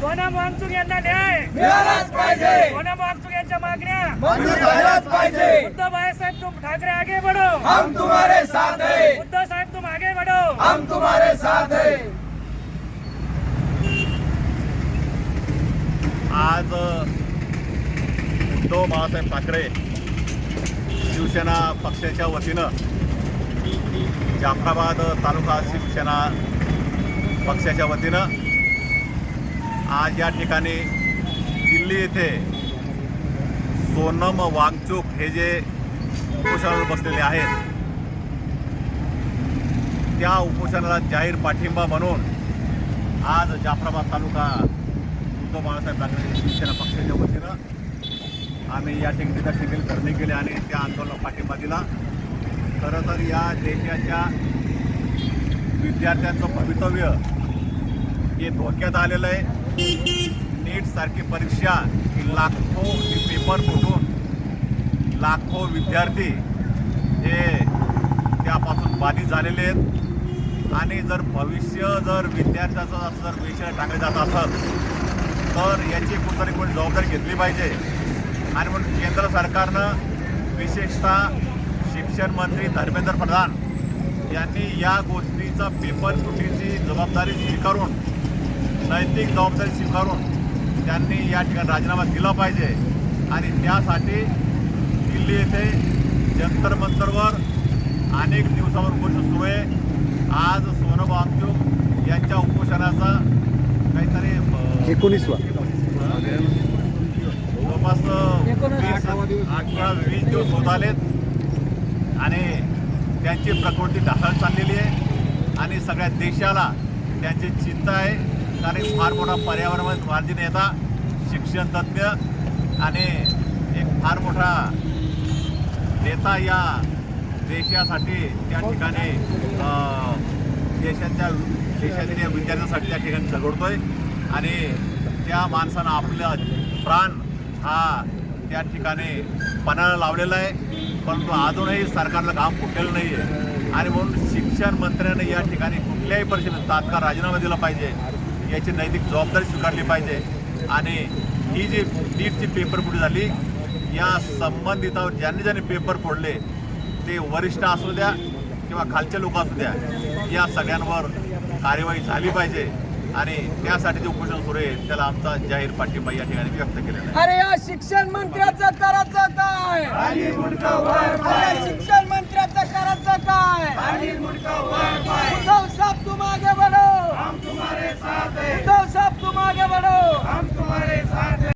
सोनम वांगचुक यांना न्याय मिळालाच पाहिजे, सोनम वांगचुक यांच्या मागण्या मंजूर झाल्याच पाहिजे। उद्धव भाईसाहेब तुम ठाकरे आगे बढ़ो, हम तुम्हारे साथ हैं, उद्धव साहेब तुम आगे बढ़ो, हम तुम्हारे साथ हैं। आज उद्धव बाळासाहेब ठाकरे शिवसेना पक्षाच्या वतीनं जाफराबाद तालुका शिवसेना पक्षाच्या वतीनं आज या ठिकाणी दिल्ली येथे सोनम वांगचुक हे जे उपोषणावर बसलेले आहेत त्या उपोषणाला जाहीर पाठिंबा म्हणून आज जाफराबाद तालुका उद्धव बाळासाहेब ठाकरे शिवसेना पक्षाच्या वतीनं आम्ही या ठिकाणी करणे केले आणि त्या आंदोलनाला पाठिंबा दिला। खरं तर या देशाच्या विद्यार्थ्यांचं भवितव्य हे धोक्यात आलेलं आहे। नीट सारखी परीक्षा ही लाखो पेपर फुटून लाखो विद्यार्थी हे त्यापासून बाधित झालेले आहेत आणि जर भविष्य जर विद्यार्थ्याचं असं जर विषय टाकले जात असेल तर याची कुठतरी कोणी जबाबदारी घेतली पाहिजे। आणि म्हणून केंद्र सरकारनं विशेषतः शिक्षण मंत्री धर्मेंद्र प्रधान यांनी या गोष्टीचा पेपर फुटीची जबाबदारी स्वीकारून नैतिक जबाबदारी स्वीकारून त्यांनी या ठिकाणी राजीनामा दिला पाहिजे। आणि त्यासाठी दिल्ली येथे जंतर मंतरवर अनेक दिवसावर उपोषण सुरू आहे। आज सोनम वांगचुक यांच्या उपोषणाचा काहीतरी 19वा जवळपास 18-20 दिवस होत आलेत आणि त्यांची प्रकृती ढासळत चाललेली आहे आणि सगळ्या देशाला त्यांची चिंता आहे। कारण फार मोठा पर्यावरणवादी नेता, शिक्षण तज्ज्ञ आणि एक फार मोठा नेता या देशासाठी त्या ठिकाणी देशातील या विद्यार्थ्यांसाठी त्या ठिकाणी झगडतोय आणि त्या माणसानं आपलं प्राण हा त्या ठिकाणी पणाला लावलेला आहे। परंतु अजूनही सरकारला काम फुटलेलं नाही आहे आणि म्हणून शिक्षण मंत्र्याने या ठिकाणी कुठल्याही परिस्थितीत तात्काळ राजीनामा दिला पाहिजे, याची नैतिक जबाबदारी स्वीकारली पाहिजे। आणि ही जी नीटची पेपरफुटी झाली या संबंधितावर ज्यांनी पेपर फोडले ते वरिष्ठ असू द्या किंवा खालचे लोक असू द्या, या सगळ्यांवर कार्यवाही झाली पाहिजे आणि त्यासाठी जे उपोषण सुरू आहे त्याला आमचा जाहीर पाठिंबा या ठिकाणी व्यक्त केलेला आहे। अरे या शिक्षण मंत्र्याचं करायचं काय? शिक्षण मंत्र्याचं करायचं काय?